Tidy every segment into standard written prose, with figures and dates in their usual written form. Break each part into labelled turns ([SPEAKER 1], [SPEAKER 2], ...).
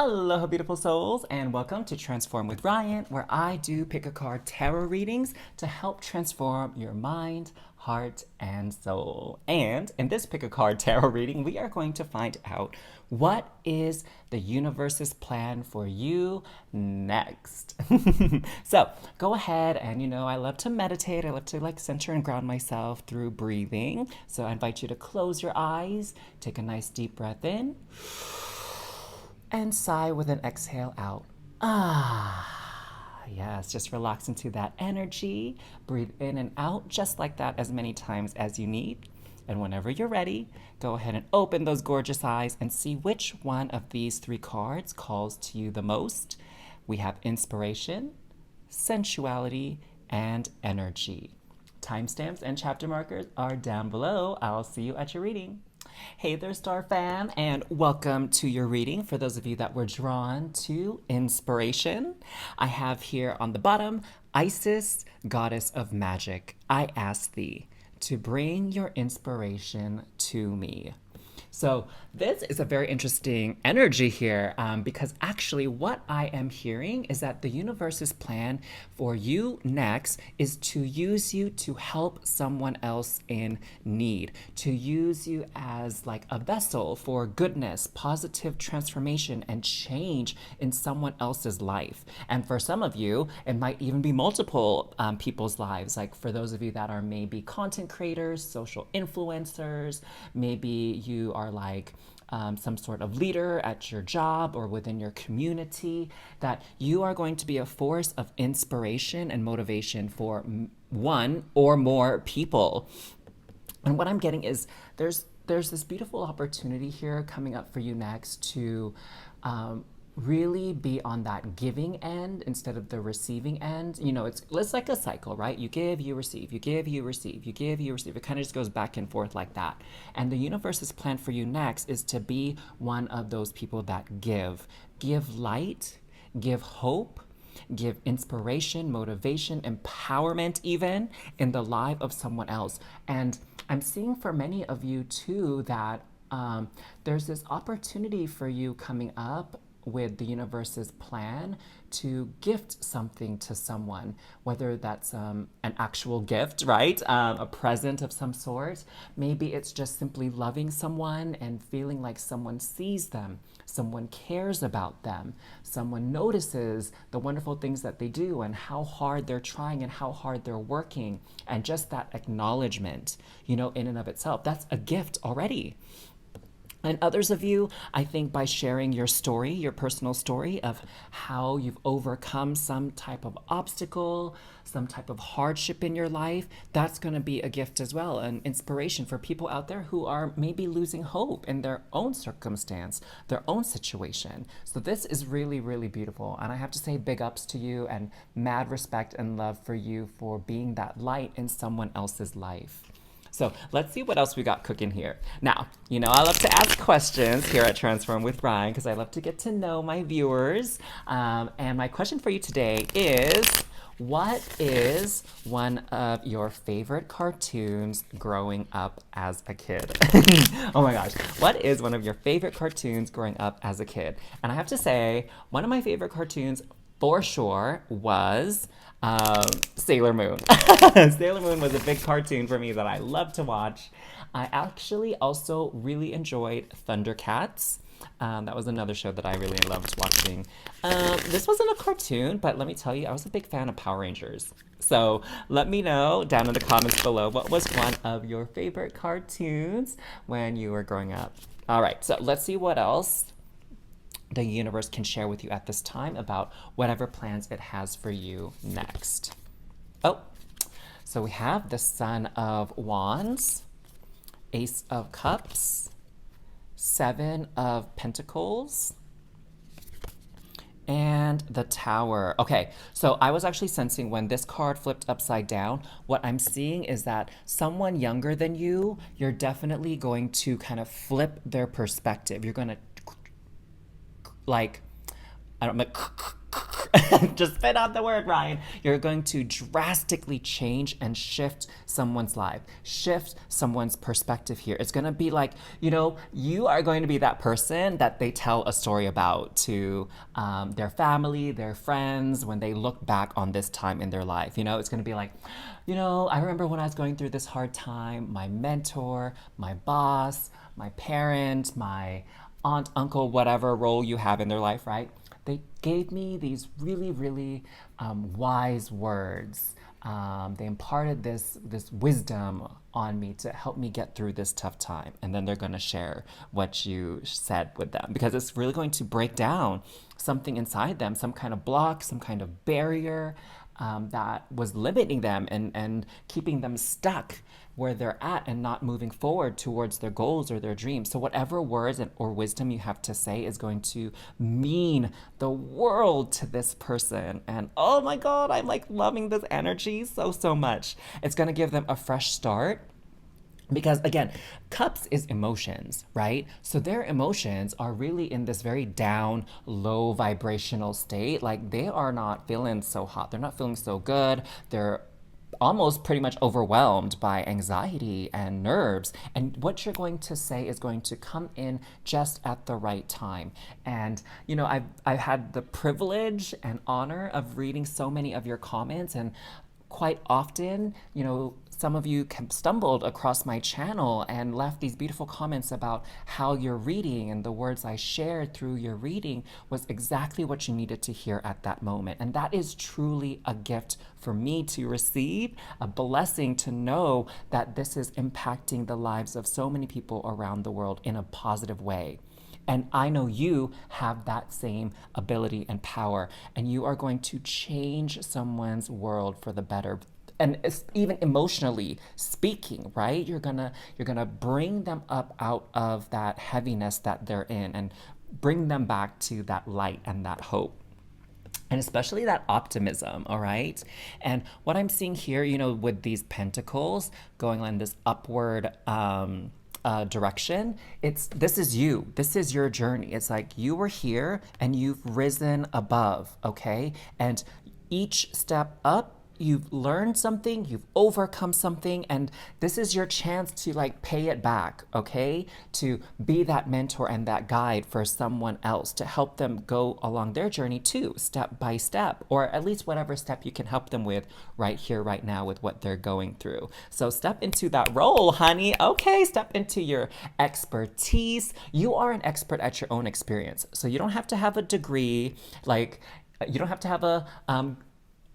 [SPEAKER 1] Aloha, beautiful souls, and welcome to Transform with Ryan, where I do pick a card tarot readings to help transform your mind, heart, and soul. And in this pick a card tarot reading, we are going to find out what is the universe's plan for you next. So go ahead and I love to meditate. I love to center and ground myself through breathing. So I invite you to close your eyes, take a nice deep breath in and sigh with an exhale out. Yes, just relax into that energy. Breathe in and out just like that as many times as you need. And whenever you're ready, go ahead and open those gorgeous eyes and see which one of these three cards calls to you the most. We have inspiration, sensuality, and energy. Timestamps and chapter markers are down below. I'll see you at your reading. Hey there, Star fam, and welcome to your reading. For those of you that were drawn to inspiration, I have here on the bottom, Isis, goddess of magic, I ask thee to bring your inspiration to me. So this is a very interesting energy here because actually what I am hearing is that the universe's plan for you next is to use you to help someone else in need, to use you as like a vessel for goodness, positive transformation, and change in someone else's life. And for some of you, it might even be multiple people's lives. Like for those of you that are maybe content creators, social influencers, maybe you are like some sort of leader at your job or within your community, that you are going to be a force of inspiration and motivation for one or more people. And what I'm getting is there's this beautiful opportunity here coming up for you next to really be on that giving end instead of the receiving end. It's like a cycle, right? You give, you receive, you give, you receive, you give, you receive. It kind of just goes back and forth like that. And the universe's plan for you next is to be one of those people that give light, give hope, give inspiration, motivation, empowerment even in the life of someone else. And I'm seeing for many of you too that there's this opportunity for you coming up with the universe's plan to gift something to someone, whether that's an actual gift, right? A present of some sort. Maybe it's just simply loving someone and feeling like someone sees them, someone cares about them, someone notices the wonderful things that they do and how hard they're trying and how hard they're working. And just that acknowledgement, in and of itself, that's a gift already. And others of you, I think by sharing your story, your personal story of how you've overcome some type of obstacle, some type of hardship in your life, that's going to be a gift as well, an inspiration for people out there who are maybe losing hope in their own circumstance, their own situation. So this is really, really beautiful. And I have to say big ups to you and mad respect and love for you for being that light in someone else's life. So let's see what else we got cooking here. Now, I love to ask questions here at Transform with Ryan because I love to get to know my viewers. And my question for you today is, what is one of your favorite cartoons growing up as a kid? Oh my gosh. What is one of your favorite cartoons growing up as a kid? And I have to say, one of my favorite cartoons for sure was Sailor Moon. Sailor Moon was a big cartoon for me that I loved to watch. I actually also really enjoyed Thundercats. That was another show that I really loved watching. This wasn't a cartoon, but let me tell you, I was a big fan of Power Rangers. So let me know down in the comments below what was one of your favorite cartoons when you were growing up. All right, so let's see what else the universe can share with you at this time about whatever plans it has for you next. Oh, so we have the Son of Wands, Ace of Cups, Seven of Pentacles, and the Tower. Okay, so I was actually sensing when this card flipped upside down, what I'm seeing is that someone younger than you, you're definitely going to kind of flip their perspective. You're going to just spit out the word, Ryan. You're going to drastically change and shift someone's life, shift someone's perspective here. It's going to be like, you are going to be that person that they tell a story about to their family, their friends, when they look back on this time in their life. It's going to be like, I remember when I was going through this hard time, my mentor, my boss, my parent, my aunt, uncle, whatever role you have in their life, right? They gave me these really, really wise words. They imparted this wisdom on me to help me get through this tough time. And then they're going to share what you said with them, because it's really going to break down something inside them, some kind of block, some kind of barrier that was limiting them and keeping them stuck where they're at and not moving forward towards their goals or their dreams. So whatever words or wisdom you have to say is going to mean the world to this person. And oh my God, I'm like loving this energy so much. It's going to give them a fresh start. Because again, cups is emotions, right? So their emotions are really in this very down, low vibrational state. Like they are not feeling so hot. They're not feeling so good. They're almost pretty much overwhelmed by anxiety and nerves. And what you're going to say is going to come in just at the right time. And, I've had the privilege and honor of reading so many of your comments, and quite often, some of you stumbled across my channel and left these beautiful comments about how your reading and the words I shared through your reading was exactly what you needed to hear at that moment. And that is truly a gift for me to receive, a blessing to know that this is impacting the lives of so many people around the world in a positive way. And I know you have that same ability and power, and you are going to change someone's world for the better. And it's even emotionally speaking, right? You're gonna bring them up out of that heaviness that they're in and bring them back to that light and that hope. And especially that optimism, all right? And what I'm seeing here, with these pentacles going in this upward direction, this is you. This is your journey. It's like you were here and you've risen above, okay? And each step up, you've learned something, you've overcome something, and this is your chance to pay it back, okay? To be that mentor and that guide for someone else, to help them go along their journey too, step by step, or at least whatever step you can help them with right here, right now, with what they're going through. So step into that role, honey. Okay, step into your expertise. You are an expert at your own experience. So you don't have to have a degree, you don't have to have a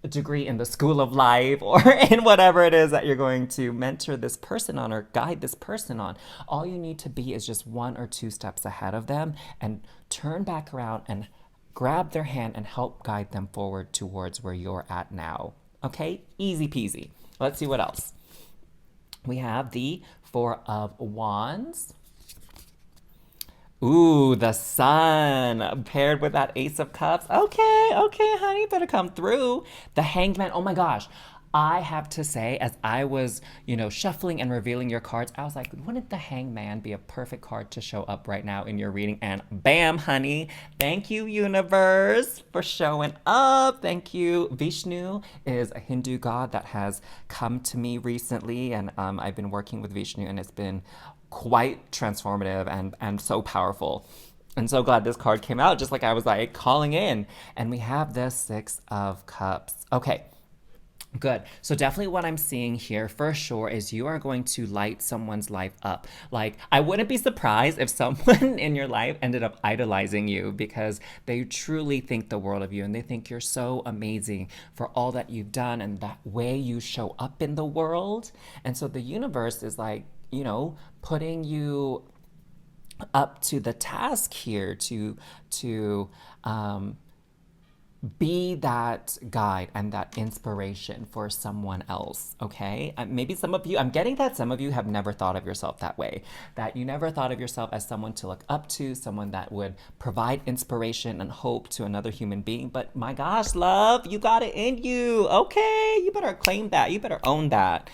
[SPEAKER 1] degree in the school of life or in whatever it is that you're going to mentor this person on or guide this person on. All you need to be is just 1 or 2 steps ahead of them and turn back around and grab their hand and help guide them forward towards where you're at now. Okay? Easy peasy. Let's see what else. We have the 4 of Wands. Ooh, the Sun paired with that Ace of Cups. Okay, honey, better come through. The Hanged Man. Oh my gosh. I have to say, as I was, shuffling and revealing your cards, I was like, wouldn't the Hanged Man be a perfect card to show up right now in your reading? And bam, honey. Thank you, universe, for showing up. Thank you. Vishnu is a Hindu god that has come to me recently, and I've been working with Vishnu, and it's been quite transformative and so powerful. And so glad this card came out, just like I was calling in. And we have the 6 of Cups. Okay, good. So definitely what I'm seeing here for sure is you are going to light someone's life up. I wouldn't be surprised if someone in your life ended up idolizing you, because they truly think the world of you and they think you're so amazing for all that you've done and that way you show up in the world. And so the universe is putting you up to the task here to be that guide and that inspiration for someone else, okay? Maybe some of you, I'm getting that some of you have never thought of yourself that way, that you never thought of yourself as someone to look up to, someone that would provide inspiration and hope to another human being. But my gosh, love, you got it in you, okay? You better claim that. You better own that.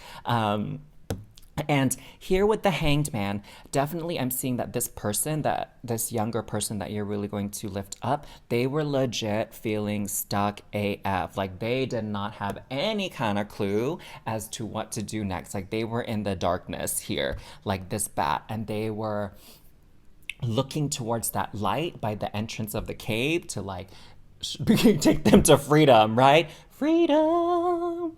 [SPEAKER 1] And here with the Hanged Man, definitely I'm seeing that this younger person that you're really going to lift up, they were legit feeling stuck AF. Like they did not have any kind of clue as to what to do next. Like they were in the darkness here, like this bat, and they were looking towards that light by the entrance of the cave to like take them to freedom, right? Freedom.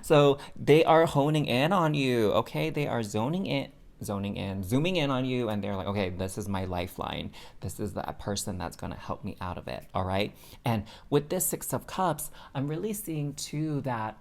[SPEAKER 1] So they are honing in on you, okay? They are zooming in on you, and they're like, okay, this is my lifeline. This is that person that's going to help me out of it, all right? And with this Six of Cups, I'm really seeing too that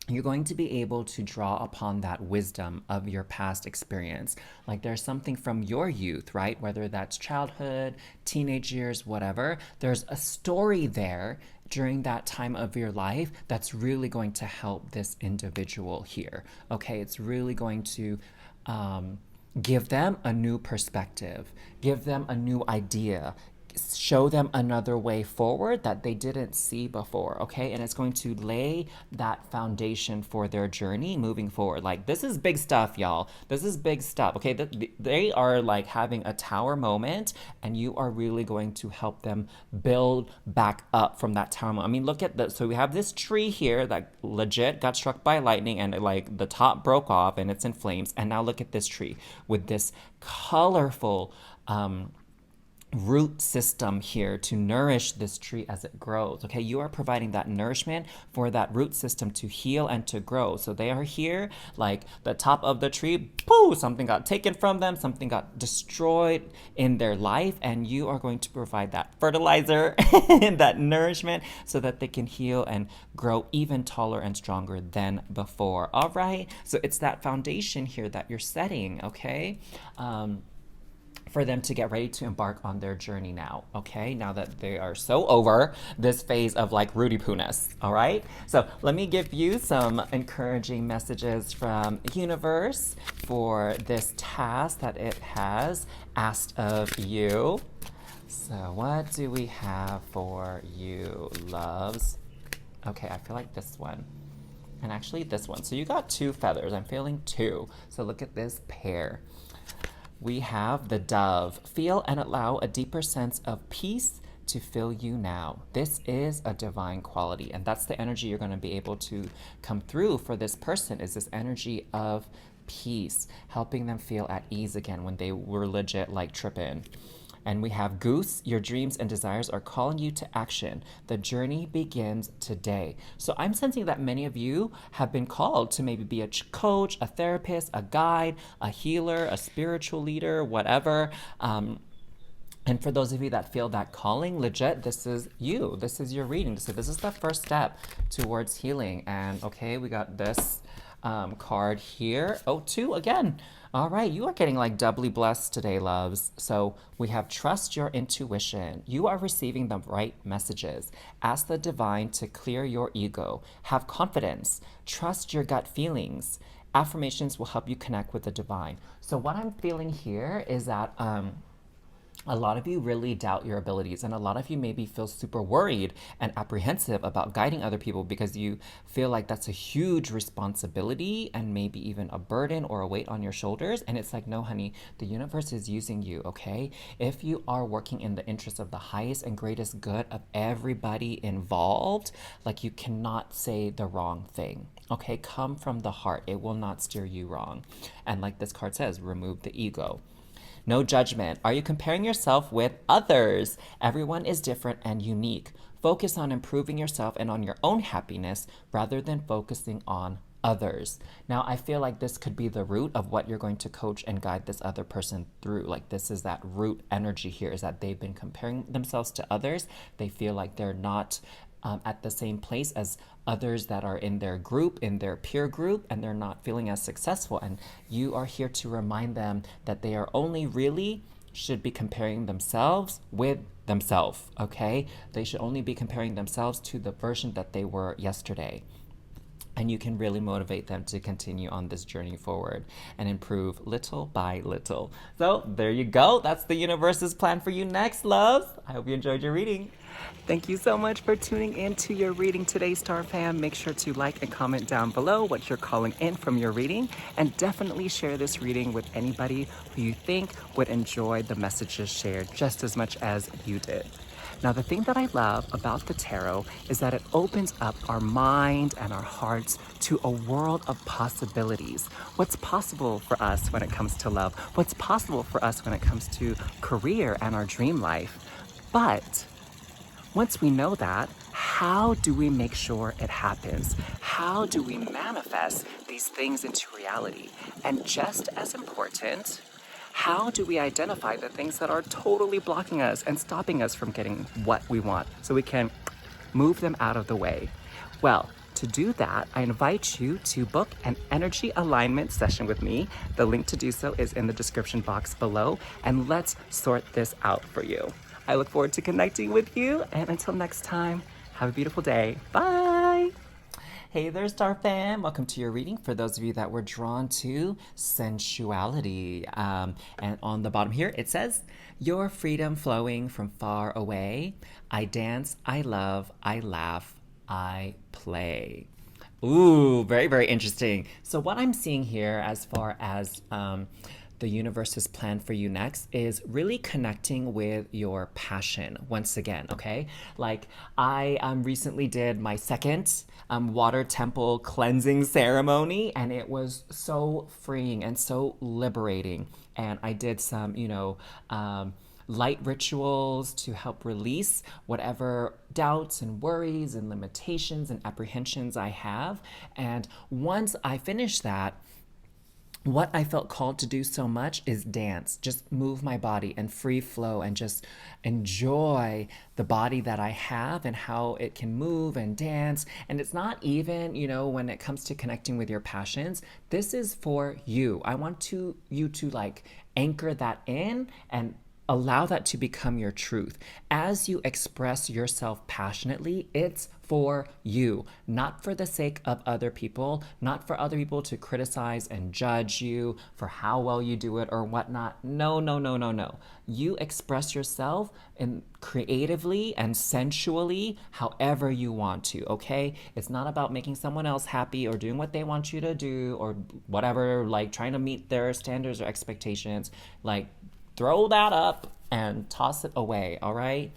[SPEAKER 1] you're going to be able to draw upon that wisdom of your past experience. Like there's something from your youth, right? Whether that's childhood, teenage years, whatever. There's a story there during that time of your life that's really going to help this individual here. Okay, it's really going to give them a new perspective, give them a new idea, show them another way forward that they didn't see before, okay? And it's going to lay that foundation for their journey moving forward. Like, this is big stuff, y'all. This is big stuff, okay? They are like having a tower moment, and you are really going to help them build back up from that tower moment. I mean, look at this. So we have this tree here that legit got struck by lightning, and like the top broke off and it's in flames. And now look at this tree with this colorful, root system here to nourish this tree as it grows. Okay, you are providing that nourishment for that root system to heal and to grow. So they are here, like the top of the tree, boo, something got taken from them, something got destroyed in their life, and you are going to provide that fertilizer and that nourishment so that they can heal and grow even taller and stronger than before. All right, so it's that foundation here that you're setting, okay? For them to get ready to embark on their journey now, okay? Now that they are so over this phase of like Rudy Poo-ness, all right? So let me give you some encouraging messages from universe for this task that it has asked of you. So what do we have for you, loves? Okay, I feel like this one. And actually this one. So you got 2 feathers. I'm feeling 2. So look at this pair. We have the dove. Feel and allow a deeper sense of peace to fill you now. This is a divine quality, and that's the energy you're going to be able to come through for this person, is this energy of peace, helping them feel at ease again when they were legit like tripping. And we have goose. Your dreams and desires are calling you to action. The journey begins today. So I'm sensing that many of you have been called to maybe be a coach, a therapist, a guide, a healer, a spiritual leader, whatever. And for those of you that feel that calling, legit, this is you. This is your reading. So this is the first step towards healing. And okay, we got this card here. Oh, 2 again. All right, you are getting like doubly blessed today, loves. So we have trust your intuition. You are receiving the right messages. Ask the divine to clear your ego. Have confidence. Trust your gut feelings. Affirmations will help you connect with the divine. So what I'm feeling here is that a lot of you really doubt your abilities, and a lot of you maybe feel super worried and apprehensive about guiding other people because you feel like that's a huge responsibility and maybe even a burden or a weight on your shoulders. And it's like, no, honey, the universe is using you, okay? If you are working in the interest of the highest and greatest good of everybody involved, like, you cannot say the wrong thing, okay? Come from the heart. It will not steer you wrong. And like this card says, remove the ego. No judgment. Are you comparing yourself with others? Everyone is different and unique. Focus on improving yourself and on your own happiness rather than focusing on others. Now, I feel like this could be the root of what you're going to coach and guide this other person through. Like, this is that root energy here, is that they've been comparing themselves to others. They feel like they're not at the same place as others that are in their group, in their peer group, and they're not feeling as successful. And you are here to remind them that they are only really should be comparing themselves with themselves, okay? They should only be comparing themselves to the version that they were yesterday. and you can really motivate them to continue on this journey forward and improve little by little. So there you go. That's the universe's plan for you next, loves. I hope you enjoyed your reading. Thank you so much for tuning in to your reading today, Star Fam. Make sure to like and comment down below what you're calling in from your reading, and definitely share this reading with anybody who you think would enjoy the messages shared just as much as you did. Now, the thing that I love about the tarot is that it opens up our mind and our hearts to a world of possibilities. What's possible for us when it comes to love? What's possible for us when it comes to career and our dream life? But once we know that, how do we make sure it happens? How do we manifest these things into reality? And just as important, how do we identify the things that are totally blocking us and stopping us from getting what we want so we can move them out of the way? Well, to do that, I invite you to book an energy alignment session with me. The link to do so is in the description box below, and let's sort this out for you. I look forward to connecting with you, and until next time, have a beautiful day. Bye! Hey there, Star Fam. Welcome to your reading. For those of you that were drawn to sensuality. And on the bottom here, it says, your freedom flowing from far away. I dance, I love, I laugh, I play. Ooh, very, very interesting. So what I'm seeing here as far as the universe's plan for you next is really connecting with your passion once again, okay? Like I recently did my second water temple cleansing ceremony, and it was so freeing and so liberating. And I did some, light rituals to help release whatever doubts and worries and limitations and apprehensions I have. And once I finished that, what I felt called to do so much is dance, just move my body and free flow and just enjoy the body that I have and how it can move and dance. And it's not even, when it comes to connecting with your passions, this is for you. I want you to like anchor that in and allow that to become your truth. As you express yourself passionately, it's for you, not for the sake of other people, not for other people to criticize and judge you for how well you do it or whatnot. No, no, no, no, no. You express yourself in creatively and sensually however you want to, okay? It's not about making someone else happy or doing what they want you to do or whatever, like trying to meet their standards or expectations. Like, throw that up and toss it away, all right?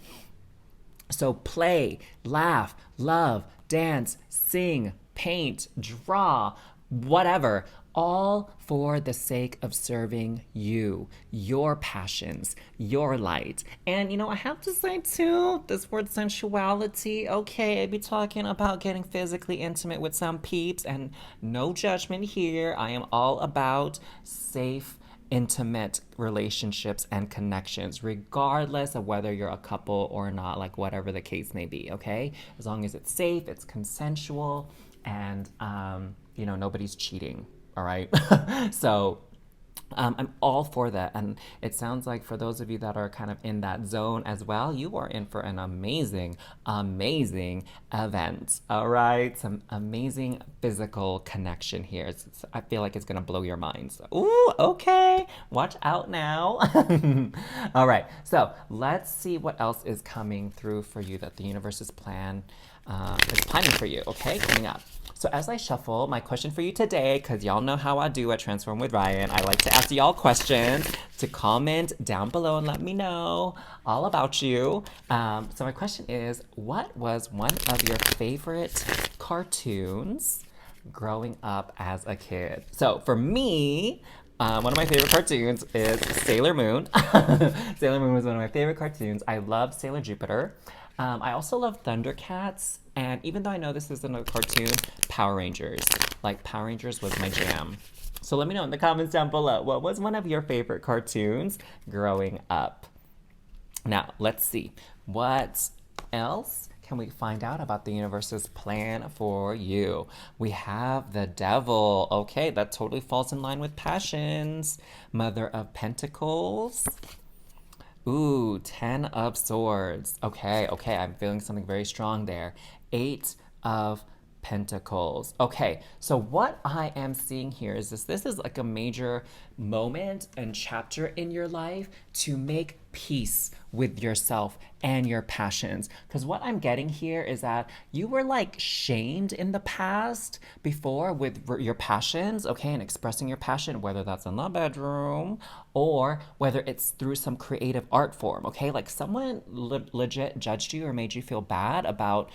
[SPEAKER 1] So play, laugh, love, dance, sing, paint, draw, whatever, all for the sake of serving you, your passions, your light. And I have to say too, this word sensuality, okay, I be talking about getting physically intimate with some peeps, and no judgment here. I am all about safe, intimate relationships and connections, regardless of whether you're a couple or not, like whatever the case may be, okay? As long as it's safe, it's consensual, and, nobody's cheating, all right? So I'm all for that. And it sounds like for those of you that are kind of in that zone as well, you are in for an amazing, amazing event. All right. Some amazing physical connection here. I feel like it's going to blow your minds. Ooh, okay. Watch out now. All right. So let's see what else is coming through for you that the universe is planning for you. Okay. Coming up. So as I shuffle, my question for you today, because y'all know how I do at Transform with Ryan, I like to ask y'all questions to comment down below and let me know all about you. So my question is, what was one of your favorite cartoons growing up as a kid? So for me, one of my favorite cartoons is Sailor Moon. Sailor Moon was one of my favorite cartoons. I love Sailor Jupiter. I also love Thundercats, and even though I know this isn't a cartoon, Power Rangers. Like, Power Rangers was my jam. So let me know in the comments down below, what was one of your favorite cartoons growing up? Now, let's see. What else can we find out about the universe's plan for you? We have the Devil. Okay, that totally falls in line with passions. Mother of Pentacles. Ooh, 10 of Swords. Okay, I'm feeling something very strong there. 8 of Pentacles. Okay, so what I am seeing here is this is like a major moment and chapter in your life to make peace with yourself and your passions. Because what I'm getting here is that you were like shamed in the past before with your passions, okay, and expressing your passion, whether that's in the bedroom or whether it's through some creative art form, okay? Like someone legit judged you or made you feel bad about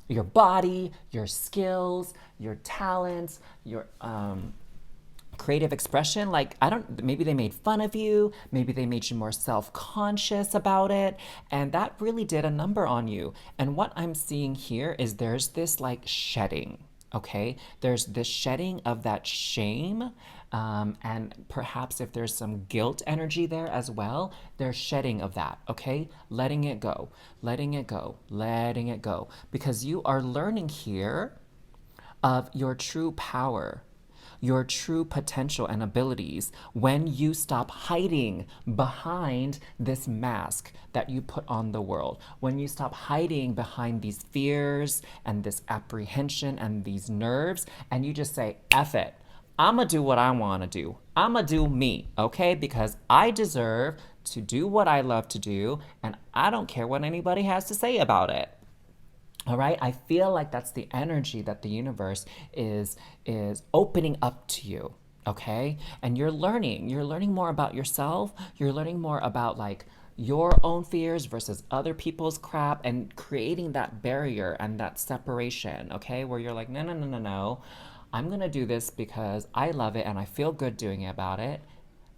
[SPEAKER 1] your body, your skills, your talents, your creative expression. Like, I don't, maybe they made fun of you, maybe they made you more self-conscious about it, and that really did a number on you. And what I'm seeing here is there's this like shedding, okay? There's this shedding of that shame, and perhaps if there's some guilt energy there as well, there's shedding of that, okay? Letting it go, letting it go, letting it go, because you are learning here of your true power, your true potential and abilities when you stop hiding behind this mask that you put on the world. When you stop hiding behind these fears and this apprehension and these nerves, and you just say, F it. I'ma do what I wanna do. I'ma do me, okay? Because I deserve to do what I love to do, and I don't care what anybody has to say about it. All right, I feel like that's the energy that the universe is opening up to you, okay? And you're learning more about yourself. You're learning more about like your own fears versus other people's crap, and creating that barrier and that separation, okay? Where you're like, no, no, no, no, no. I'm gonna do this because I love it and I feel good doing it about it.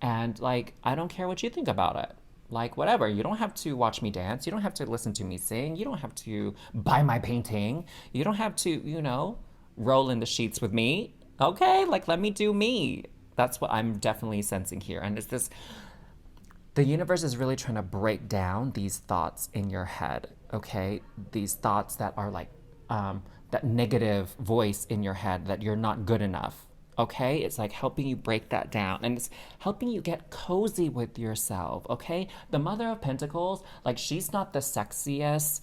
[SPEAKER 1] And like, I don't care what you think about it. Like, whatever. You don't have to watch me dance. You don't have to listen to me sing. You don't have to buy my painting. You don't have to, roll in the sheets with me. Okay? Like, let me do me. That's what I'm definitely sensing here. And it's this, the universe is really trying to break down these thoughts in your head, okay? These thoughts that are like, that negative voice in your head that you're not good enough. Okay, it's like helping you break that down, and it's helping you get cozy with yourself. Okay, the Mother of Pentacles, like, she's not the sexiest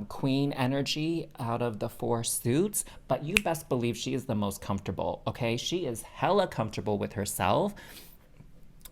[SPEAKER 1] queen energy out of the four suits, but you best believe she is the most comfortable. Okay, she is hella comfortable with herself.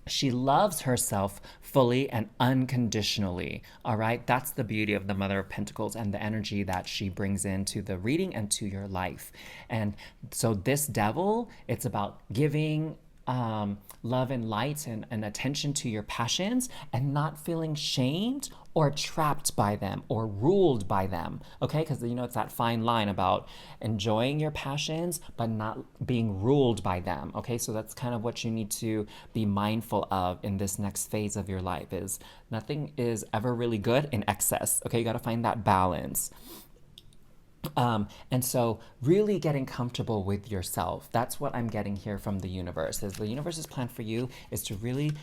[SPEAKER 1] She loves herself fully and unconditionally. All right. That's the beauty of the Mother of Pentacles and the energy that she brings into the reading and to your life. And so this Devil, it's about giving love and light and attention to your passions and not feeling shamed or trapped by them or ruled by them. Okay, because it's that fine line about enjoying your passions but not being ruled by them. Okay, so that's kind of what you need to be mindful of in this next phase of your life. Is nothing is ever really good in excess. Okay, you got to find that balance. And so really getting comfortable with yourself. That's what I'm getting here from the universe. Is the universe's plan for you is to really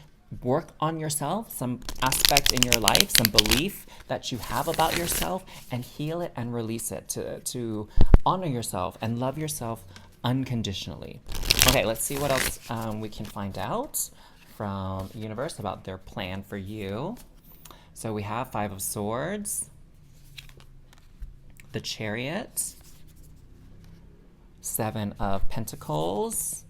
[SPEAKER 1] work on yourself, some aspect in your life, some belief that you have about yourself, and heal it and release it to honor yourself and love yourself unconditionally. Okay, let's see what else we can find out from the universe about their plan for you. So we have Five of Swords, the Chariot, Seven of Pentacles,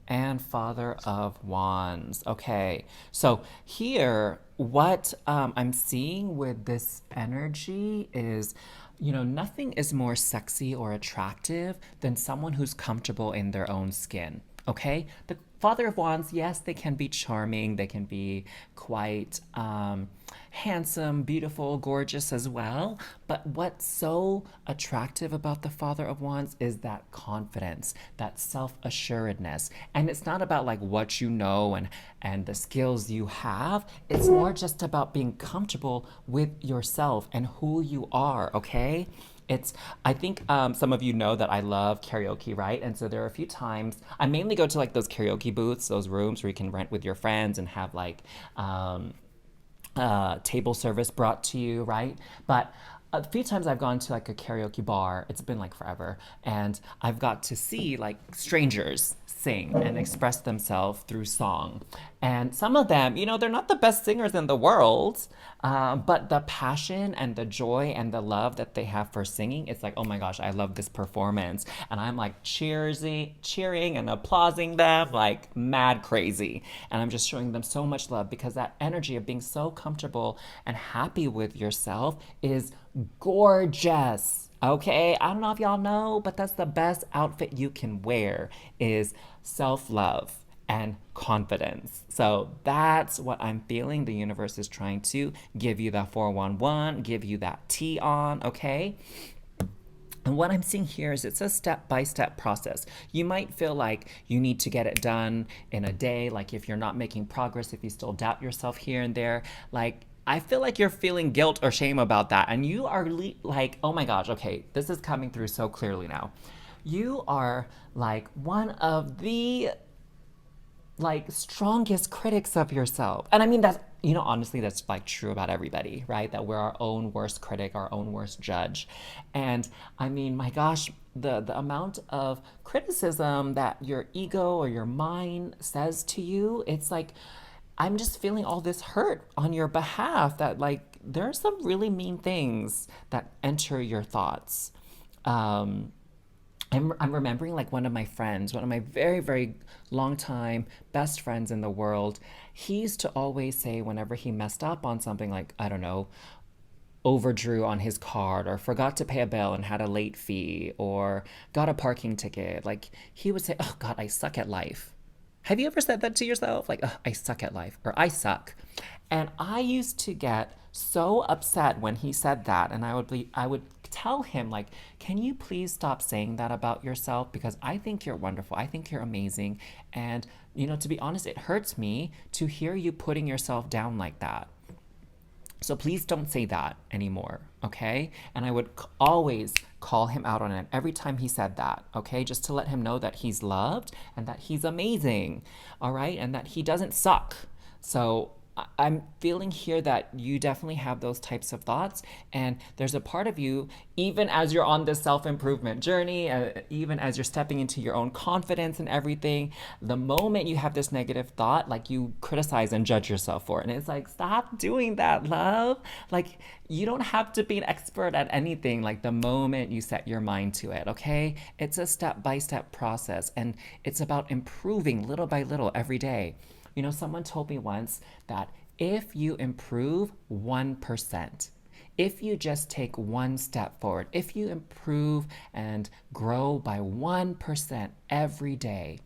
[SPEAKER 1] and Father of Wands. Okay, so here, what I'm seeing with this energy is, nothing is more sexy or attractive than someone who's comfortable in their own skin. Okay, the Father of Wands, yes, they can be charming, they can be quite handsome, beautiful, gorgeous as well. But what's so attractive about the Father of Wands is that confidence, that self-assuredness. And it's not about like what you know and the skills you have. It's more just about being comfortable with yourself and who you are, okay? I think some of you know that I love karaoke, right? And so there are a few times, I mainly go to like those karaoke booths, those rooms where you can rent with your friends and have like table service brought to you, right? But a few times I've gone to like a karaoke bar, it's been like forever, and I've got to see like strangers sing and express themselves through song. And some of them, they're not the best singers in the world, but the passion and the joy and the love that they have for singing, it's like, oh my gosh, I love this performance. And I'm like cheering and applauding them like mad crazy. And I'm just showing them so much love because that energy of being so comfortable and happy with yourself is gorgeous. Okay, I don't know if y'all know, but that's the best outfit you can wear is self-love and confidence. So that's what I'm feeling. The universe is trying to give you that 411, give you that T on, okay? And what I'm seeing here is it's a step-by-step process. You might feel like you need to get it done in a day, like if you're not making progress, if you still doubt yourself here and there, like I feel like you're feeling guilt or shame about that. And you are like, oh my gosh, okay, this is coming through so clearly now. You are like one of the like strongest critics of yourself. And I mean, that's, honestly, that's like true about everybody, right? That we're our own worst critic, our own worst judge. And I mean, my gosh, the amount of criticism that your ego or your mind says to you, it's like, I'm just feeling all this hurt on your behalf that like there are some really mean things that enter your thoughts. I'm remembering like one of my friends, one of my very, very long time best friends in the world. He used to always say whenever he messed up on something like, I don't know, overdrew on his card or forgot to pay a bill and had a late fee or got a parking ticket, like he would say, oh God, I suck at life. Have you ever said that to yourself? Like, oh, I suck at life or I suck. And I used to get so upset when he said that. And I would tell him like, can you please stop saying that about yourself? Because I think you're wonderful. I think you're amazing. And, to be honest, it hurts me to hear you putting yourself down like that. So please don't say that anymore, okay? And I would always call him out on it every time he said that, okay? Just to let him know that he's loved and that he's amazing, all right? And that he doesn't suck. So I'm feeling here that you definitely have those types of thoughts. And there's a part of you, even as you're on this self-improvement journey, even as you're stepping into your own confidence and everything, the moment you have this negative thought, like you criticize and judge yourself for it. And it's like, stop doing that, love. Like, you don't have to be an expert at anything, like the moment you set your mind to it, okay? It's a step-by-step process. And it's about improving little by little every day. Someone told me once that if you improve 1%, if you just take one step forward, if you improve and grow by 1% every day,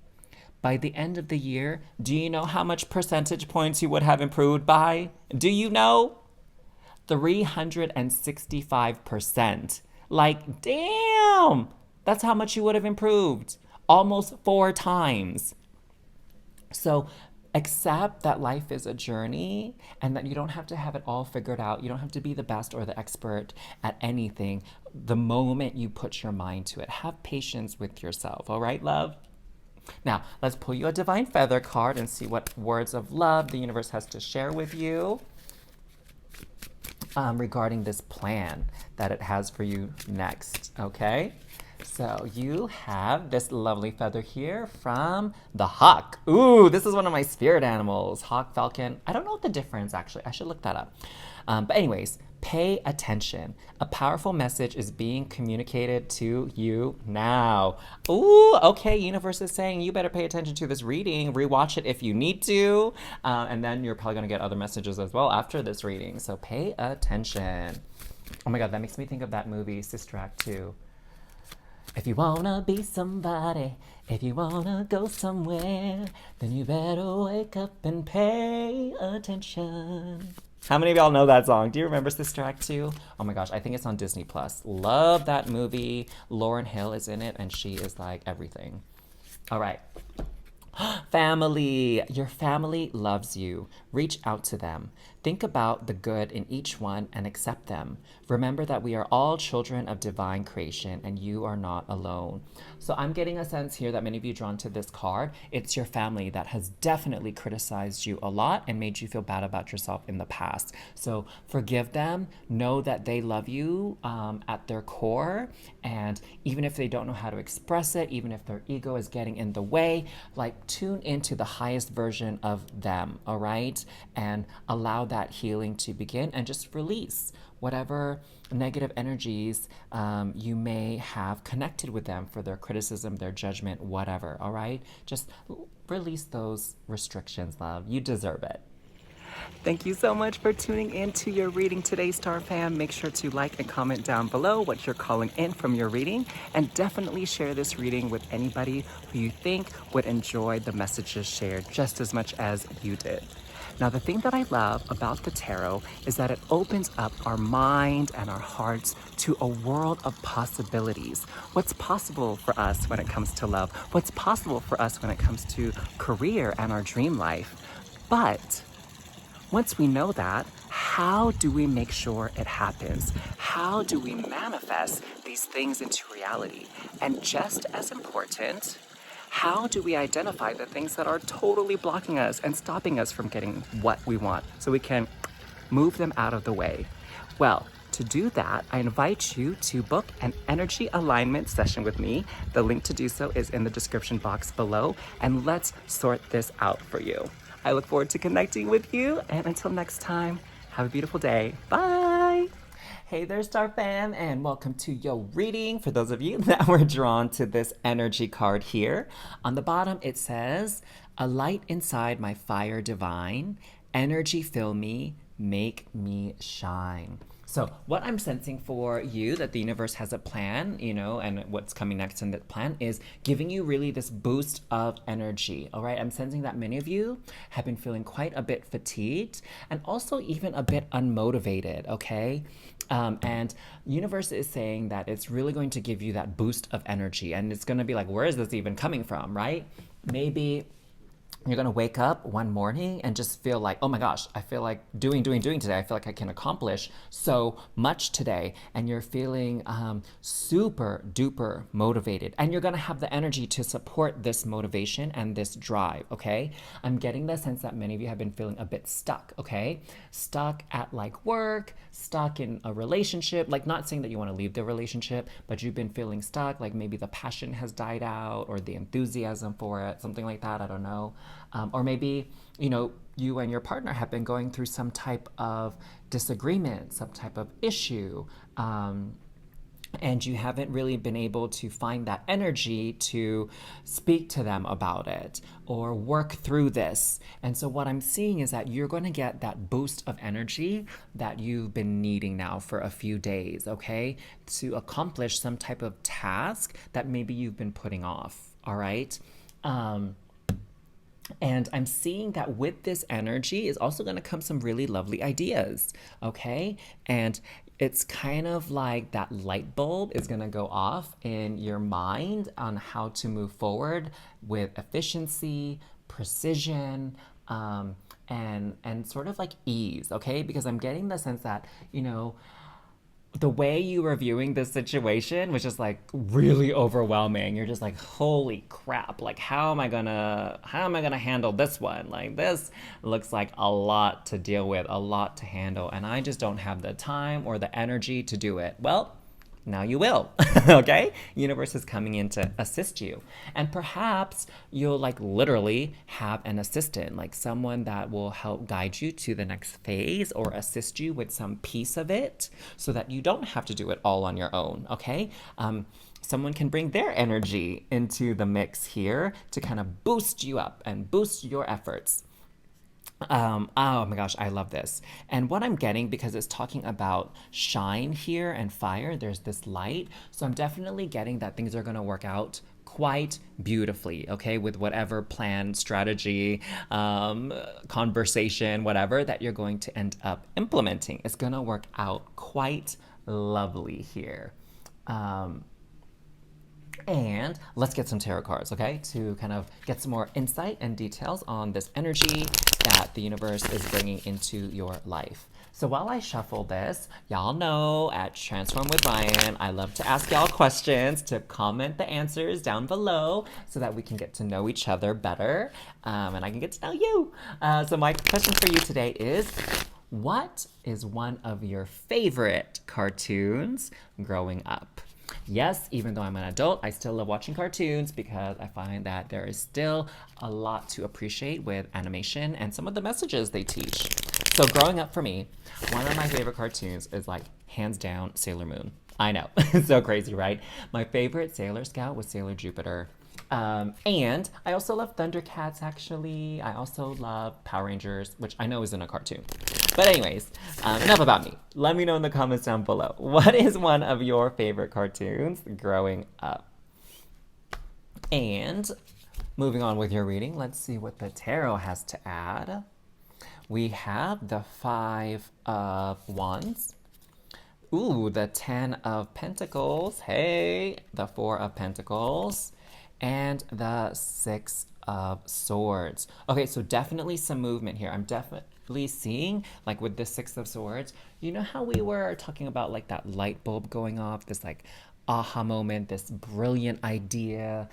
[SPEAKER 1] by the end of the year, do you know how much percentage points you would have improved by? Do you know? 365%. Like, damn! That's how much you would have improved. Almost 4 times. So, accept that life is a journey and that you don't have to have it all figured out. You don't have to be the best or the expert at anything the moment you put your mind to it. Have patience with yourself, all right, love? Now, let's pull you a Divine Feather card and see what words of love the universe has to share with you regarding this plan that it has for you next, okay? So you have this lovely feather here from the hawk. Ooh, this is one of my spirit animals. Hawk, falcon. I don't know the difference, actually. I should look that up. But anyways, pay attention. A powerful message is being communicated to you now. Ooh, okay, universe is saying you better pay attention to this reading. Rewatch it if you need to. And then you're probably going to get other messages as well after this reading. So pay attention. Oh my God, that makes me think of that movie, Sister Act 2. If you wanna be somebody, if you wanna go somewhere, then you better wake up and pay attention. How many of y'all know that song? Do you remember Sister Act 2? Oh my gosh, I think it's on Disney Plus. Love that movie. Lauryn Hill is in it and she is like everything. All right. Family. Your family loves you. Reach out to them. Think about the good in each one and accept them. Remember that we are all children of divine creation and you are not alone. So I'm getting a sense here that many of you drawn to this card, it's your family that has definitely criticized you a lot and made you feel bad about yourself in the past. So forgive them. Know that they love you at their core. And even if they don't know how to express it, even if their ego is getting in the way, like tune into the highest version of them, all right? And allow that healing to begin and just release whatever negative energies you may have connected with them for their criticism, their judgment, whatever, all right? Just release those restrictions, love. You deserve it. Thank you so much for tuning in to your reading today, Star Fam. Make sure to like and comment down below what you're calling in from your reading, and definitely share this reading with anybody who you think would enjoy the messages shared just as much as you did. Now, the thing that I love about the tarot is that it opens up our mind and our hearts to a world of possibilities. What's possible for us when it comes to love? What's possible for us when it comes to career and our dream life? But once we know that, how do we make sure it happens? How do we manifest these things into reality? And just as important, how do we identify the things that are totally blocking us and stopping us from getting what we want so we can move them out of the way? Well, to do that, I invite you to book an energy alignment session with me. The link to do so is in the description box below, and let's sort this out for you. I look forward to connecting with you, and until next time, have a beautiful day. Bye! Hey there, Star Fam, and welcome to your reading. For those of you that were drawn to this energy card here, on the bottom it says, "A light inside my fire divine, energy fill me, make me shine." So what I'm sensing for you, that the universe has a plan, and what's coming next in the plan is giving you really this boost of energy, all right? I'm sensing that many of you have been feeling quite a bit fatigued and also even a bit unmotivated, okay? And universe is saying that it's really going to give you that boost of energy, and it's going to be like, where is this even coming from, right? Maybe you're going to wake up one morning and just feel like, oh my gosh, I feel like doing today. I feel like I can accomplish so much today. And you're feeling super duper motivated. And you're going to have the energy to support this motivation and this drive, okay? I'm getting the sense that many of you have been feeling a bit stuck, okay? Stuck at like work, stuck in a relationship, like not saying that you want to leave the relationship, but you've been feeling stuck, like maybe the passion has died out or the enthusiasm for it, something like that, I don't know. Or maybe, you and your partner have been going through some type of disagreement, some type of issue, and you haven't really been able to find that energy to speak to them about it or work through this. And so what I'm seeing is that you're going to get that boost of energy that you've been needing now for a few days, okay, to accomplish some type of task that maybe you've been putting off, all right? And I'm seeing that with this energy is also going to come some really lovely ideas, okay? And it's kind of like that light bulb is going to go off in your mind on how to move forward with efficiency, precision, and sort of like ease, okay? Because I'm getting the sense that, the way you were viewing this situation was just like really overwhelming. You're just like, holy crap, like how am I gonna handle this one? Like this looks like a lot to deal with, a lot to handle, and I just don't have the time or the energy to do it. Well, now you will, okay? Universe is coming in to assist you. And perhaps you'll like literally have an assistant, like someone that will help guide you to the next phase or assist you with some piece of it so that you don't have to do it all on your own, okay? Someone can bring their energy into the mix here to kind of boost you up and boost your efforts. Oh my gosh, I love this. And what I'm getting, because it's talking about shine here and fire, there's this light. So I'm definitely getting that things are going to work out quite beautifully, okay, with whatever plan, strategy, conversation, whatever that you're going to end up implementing. It's going to work out quite lovely here. And let's get some tarot cards, okay? To kind of get some more insight and details on this energy that the universe is bringing into your life. So while I shuffle this, y'all know at Transform with Ryan, I love to ask y'all questions, to comment the answers down below so that we can get to know each other better, and I can get to know you. So my question for you today is, what is one of your favorite cartoons growing up? Yes, even though I'm an adult, I still love watching cartoons because I find that there is still a lot to appreciate with animation and some of the messages they teach. So growing up for me, one of my favorite cartoons is like hands down Sailor Moon. I know, it's so crazy, right? My favorite Sailor Scout was Sailor Jupiter. And I also love Thundercats, actually. I also love Power Rangers, which I know isn't a cartoon. But anyways, enough about me. Let me know in the comments down below. What is one of your favorite cartoons growing up? And moving on with your reading, let's see what the tarot has to add. We have the Five of Wands. Ooh, the Ten of Pentacles. Hey, the Four of Pentacles. And the Six of Swords. Okay, so definitely some movement here. I'm definitely seeing, like with the Six of Swords, you know how we were talking about like that light bulb going off, this like aha moment, this brilliant idea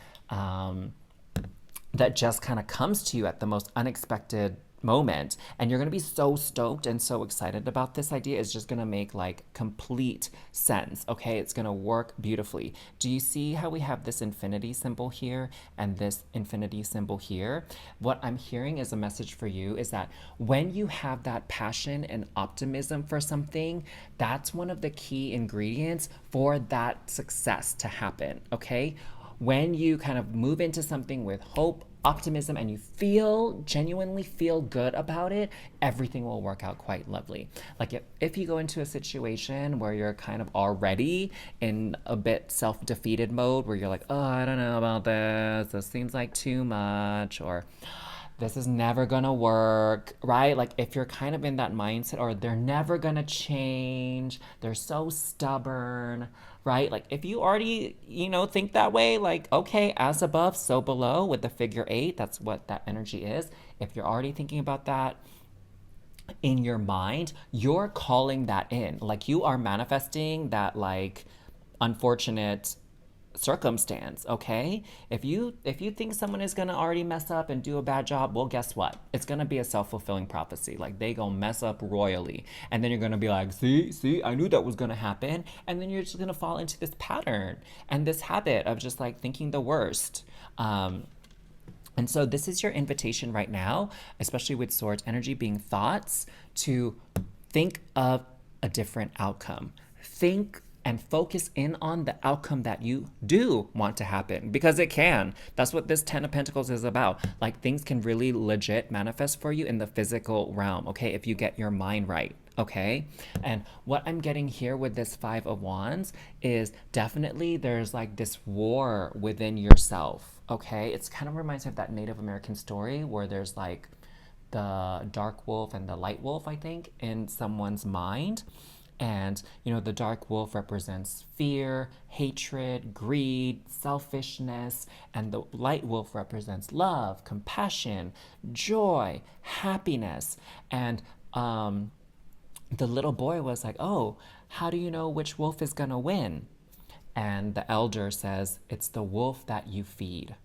[SPEAKER 1] that just kind of comes to you at the most unexpected moment, and you're going to be so stoked and so excited about this idea. It's just going to make like complete sense. Okay, it's going to work beautifully. Do you see how we have this infinity symbol here and this infinity symbol here? What I'm hearing is a message for you is that when you have that passion and optimism for something, that's one of the key ingredients for that success to happen. Okay, when you kind of move into something with hope, optimism, and you genuinely feel good about it, everything will work out quite lovely. Like if you go into a situation where you're kind of already in a bit self-defeated mode, where you're like, oh, I don't know about this seems like too much, or this is never gonna work, right? Like if you're kind of in that mindset, or they're never gonna change, they're so stubborn, right? Like if you already, think that way, like, okay, as above, so below with the figure 8, that's what that energy is. If you're already thinking about that in your mind, you're calling that in. Like you are manifesting that like unfortunate circumstance. Okay, if you think someone is going to already mess up and do a bad job, well, guess what, it's going to be a self-fulfilling prophecy. Like they gonna mess up royally, and then you're going to be like, see, I knew that was going to happen. And then you're just going to fall into this pattern and this habit of just like thinking the worst. And so this is your invitation right now, especially with Swords energy being thoughts, to think of a different outcome. Think and focus in on the outcome that you do want to happen, because it can. That's what this 10 of Pentacles is about. Like things can really legit manifest for you in the physical realm, okay, if you get your mind right. Okay, and what I'm getting here with this Five of Wands is definitely there's like this war within yourself. Okay, it's kind of reminds me of that Native American story where there's like the dark wolf and the light wolf, I think, in someone's mind. And, the dark wolf represents fear, hatred, greed, selfishness, and the light wolf represents love, compassion, joy, happiness. And the little boy was like, oh, how do you know which wolf is going to win? And the elder says, it's the wolf that you feed.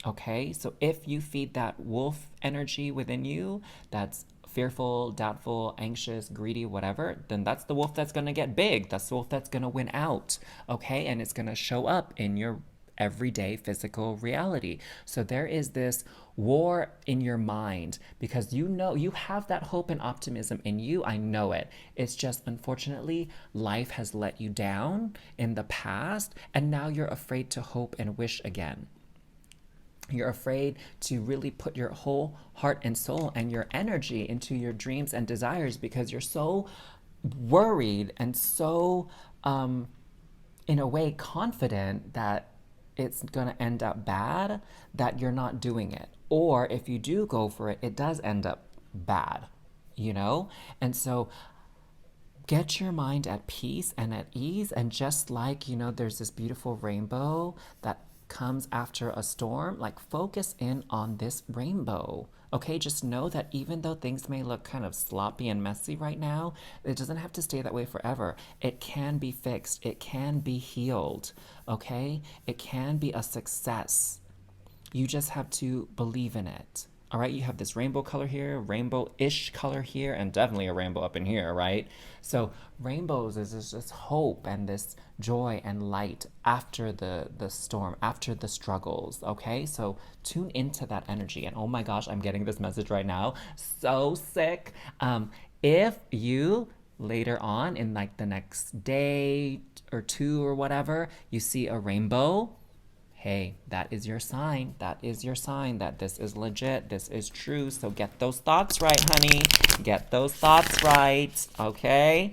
[SPEAKER 1] Okay, so if you feed that wolf energy within you, that's fearful, doubtful, anxious, greedy, whatever, then that's the wolf that's going to get big. That's the wolf that's going to win out. Okay, and it's going to show up in your everyday physical reality. So there is this war in your mind because you have that hope and optimism in you. I know it. It's just unfortunately life has let you down in the past, and now you're afraid to hope and wish again. You're afraid to really put your whole heart and soul and your energy into your dreams and desires because you're so worried and so, in a way, confident that it's going to end up bad, that you're not doing it. Or if you do go for it, it does end up bad, And so get your mind at peace and at ease. And just like, there's this beautiful rainbow that comes after a storm, like focus in on this rainbow. Okay, just know that even though things may look kind of sloppy and messy right now, it doesn't have to stay that way forever. It can be fixed, it can be healed. Okay, it can be a success. You just have to believe in it. All right, you have this rainbow color here, rainbow-ish color here, and definitely a rainbow up in here, right? So rainbows is this hope and this joy and light after the storm, after the struggles, okay? So tune into that energy. And oh my gosh, I'm getting this message right now. So sick. If you later on in like the next day or two or whatever, you see a rainbow, hey, that is your sign. That is your sign that this is legit. This is true. So get those thoughts right, honey. Get those thoughts right, okay?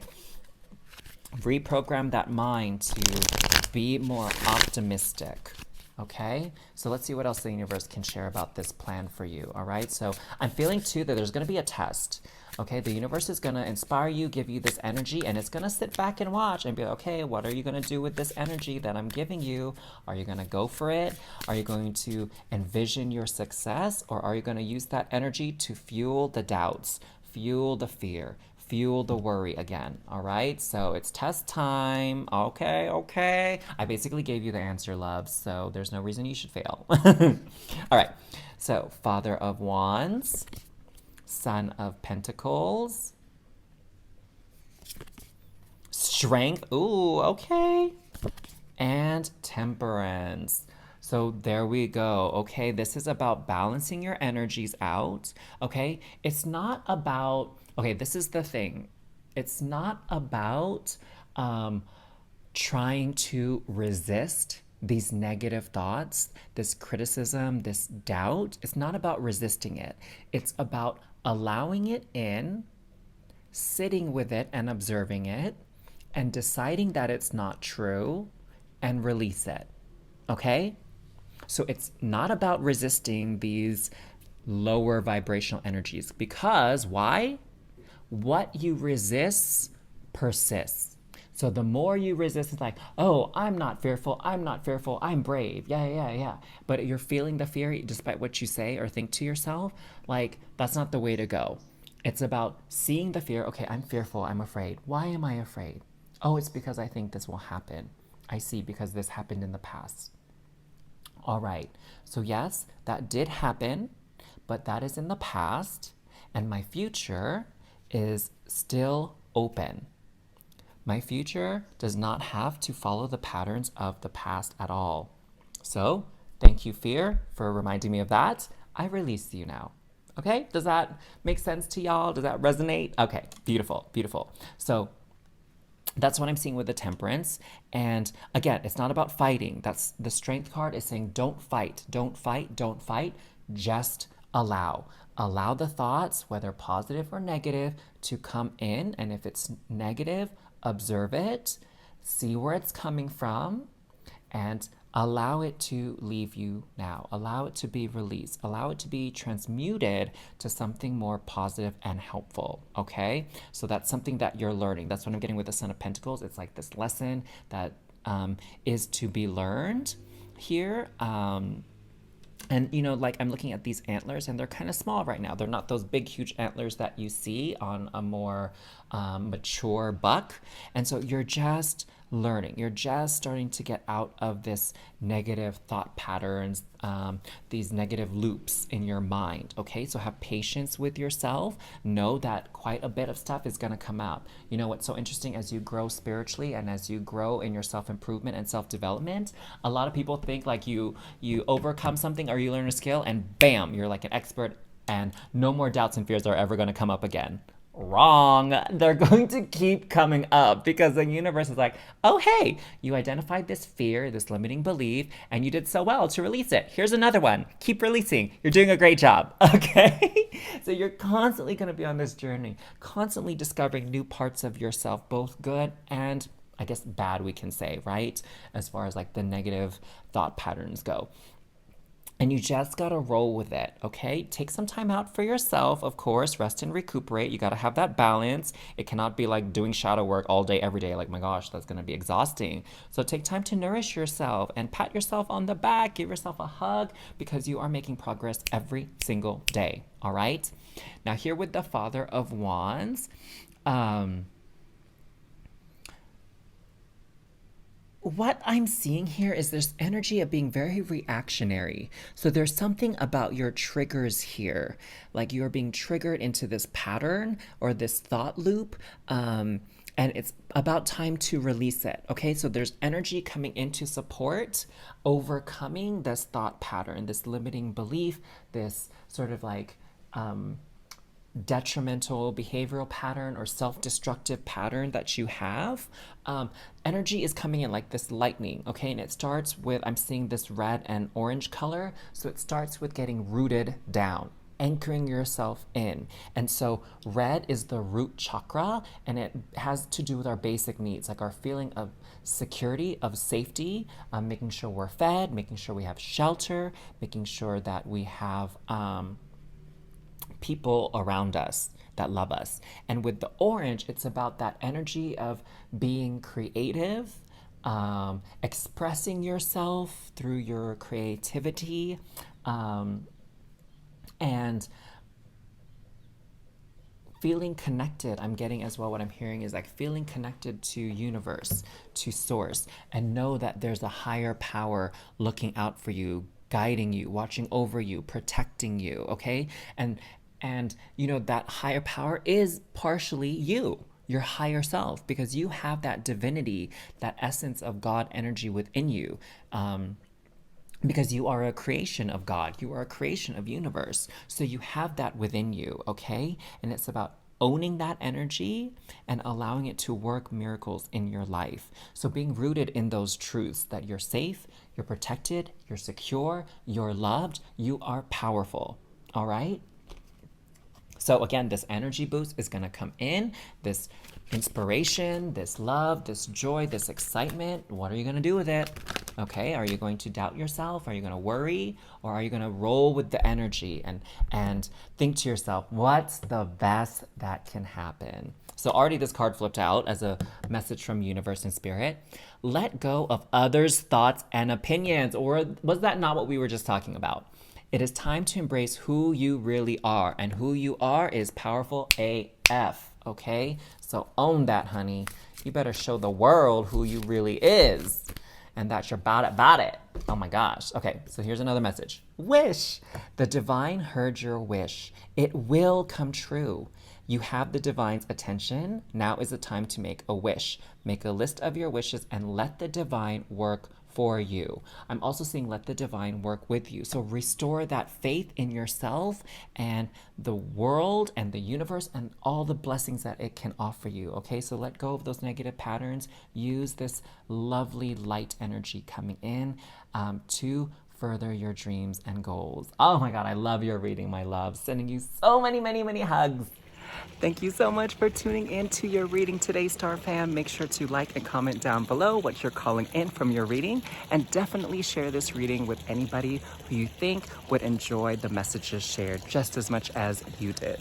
[SPEAKER 1] Reprogram that mind to be more optimistic, okay? So let's see what else the universe can share about this plan for you, all right? So I'm feeling too that there's going to be a test. Okay, the universe is going to inspire you, give you this energy, and it's going to sit back and watch and be like, okay, what are you going to do with this energy that I'm giving you? Are you going to go for it? Are you going to envision your success? Or are you going to use that energy to fuel the doubts, fuel the fear, fuel the worry again? All right, so it's test time. Okay. I basically gave you the answer, love, so there's no reason you should fail. All right, so Father of Wands, Son of Pentacles, Strength, ooh, okay, and Temperance. So there we go. Okay, this is about balancing your energies out. Okay, it's not about, okay, this is the thing. It's not about trying to resist these negative thoughts, this criticism, this doubt. It's not about resisting it. It's about allowing it in, sitting with it and observing it, and deciding that it's not true and release it. Okay? So it's not about resisting these lower vibrational energies, because why? What you resist persists. So the more you resist, it's like, oh, I'm not fearful, I'm brave, yeah. But you're feeling the fear despite what you say or think to yourself, like, that's not the way to go. It's about seeing the fear, okay, I'm fearful, I'm afraid. Why am I afraid? Oh, it's because I think this will happen. I see, because this happened in the past. All right, so yes, that did happen, but that is in the past, and my future is still open. My future does not have to follow the patterns of the past at all. So, thank you, fear, for reminding me of that. I release you now. Okay? Does that make sense to y'all? Does that resonate? Okay, beautiful. So, that's what I'm seeing with the Temperance. And again, it's not about fighting. That's the Strength card is saying don't fight. Just allow. Allow the thoughts, whether positive or negative, to come in. And if it's negative, observe it, see where it's coming from, and allow it to leave you now. Allow it to be released. Allow it to be transmuted to something more positive and helpful, okay? So that's something that you're learning. That's what I'm getting with the Son of Pentacles. It's like this lesson that is to be learned here. And, like I'm looking at these antlers and they're kind of small right now. They're not those big, huge antlers that you see on a more mature buck. And so you're just learning. You're just starting to get out of this negative thought patterns, these negative loops in your mind. Okay, so have patience with yourself. Know that quite a bit of stuff is going to come out. You know what's so interesting, as you grow spiritually and as you grow in your self-improvement and self-development, a lot of people think like you overcome something or you learn a skill and bam, you're like an expert and no more doubts and fears are ever going to come up again. Wrong. They're going to keep coming up because the universe is like, oh, hey, you identified this fear, this limiting belief, and you did so well to release it. Here's another one. Keep releasing. You're doing a great job. Okay. So you're constantly going to be on this journey, constantly discovering new parts of yourself, both good and I guess bad, we can say, right? As far as like the negative thought patterns go. And you just gotta roll with it, okay? Take some time out for yourself, of course. Rest and recuperate. You gotta have that balance. It cannot be like doing shadow work all day, every day. Like, my gosh, that's gonna be exhausting. So take time to nourish yourself and pat yourself on the back. Give yourself a hug because you are making progress every single day, all right? Now, here with the Father of Wands, what I'm seeing here is this energy of being very reactionary. So there's something about your triggers here, like you're being triggered into this pattern or this thought loop. And it's about time to release it. Okay, so there's energy coming in to support overcoming this thought pattern, this limiting belief, this sort of like detrimental behavioral pattern or self-destructive pattern that you have. Energy is coming in like this lightning, okay? And it starts with, I'm seeing this red and orange color. So it starts with getting rooted down, anchoring yourself in. And so red is the root chakra, and it has to do with our basic needs, like our feeling of security, of safety, making sure we're fed, making sure we have shelter, making sure that we have people around us that love us. And with the orange, it's about that energy of being creative, expressing yourself through your creativity, and feeling connected. I'm getting as well, what I'm hearing is like feeling connected to universe, to source, and know that there's a higher power looking out for you, guiding you, watching over you, protecting you, okay? And you know, that higher power is partially you, your higher self, because you have that divinity, that essence of God energy within you. Because you are a creation of God, you are a creation of universe. So you have that within you, okay? And it's about owning that energy and allowing it to work miracles in your life. So being rooted in those truths that you're safe, you're protected, you're secure, you're loved, you are powerful, all right? So again, this energy boost is going to come in, this inspiration, this love, this joy, this excitement. What are you going to do with it? Okay, are you going to doubt yourself? Are you going to worry? Or are you going to roll with the energy and think to yourself, what's the best that can happen? So already this card flipped out as a message from universe and spirit. Let go of others' thoughts and opinions. Or was that not what we were just talking about? It is time to embrace who you really are, and who you are is powerful AF, okay? So own that, honey. You better show the world who you really is, and that you're about it. Oh my gosh. Okay, so here's another message. Wish. The divine heard your wish. It will come true. You have the divine's attention. Now is the time to make a wish. Make a list of your wishes and let the divine work for you. I'm also seeing let the divine work with you. So restore that faith in yourself and the world and the universe and all the blessings that it can offer you. Okay, so let go of those negative patterns. Use this lovely light energy coming in to further your dreams and goals. Oh my God, I love your reading, my love. Sending you so many, many, many hugs. Thank you so much for tuning in to your reading today, Star Fam. Make sure to like and comment down below what you're calling in from your reading, and definitely share this reading with anybody who you think would enjoy the messages shared just as much as you did.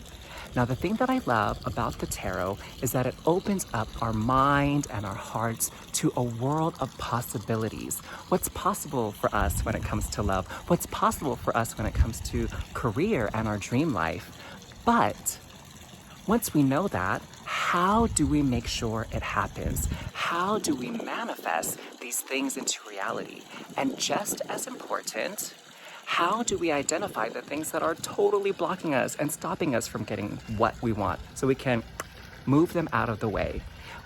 [SPEAKER 1] Now, the thing that I love about the tarot is that it opens up our mind and our hearts to a world of possibilities. What's possible for us when it comes to love? What's possible for us when it comes to career and our dream life? But once we know that, how do we make sure it happens? How do we manifest these things into reality? And just as important, how do we identify the things that are totally blocking us and stopping us from getting what we want so we can move them out of the way?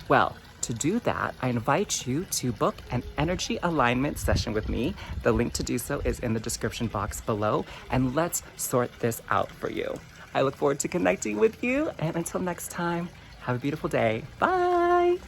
[SPEAKER 1] Well, to do that, I invite you to book an energy alignment session with me. The link to do so is in the description box below, and let's sort this out for you. I look forward to connecting with you, and until next time, have a beautiful day. Bye!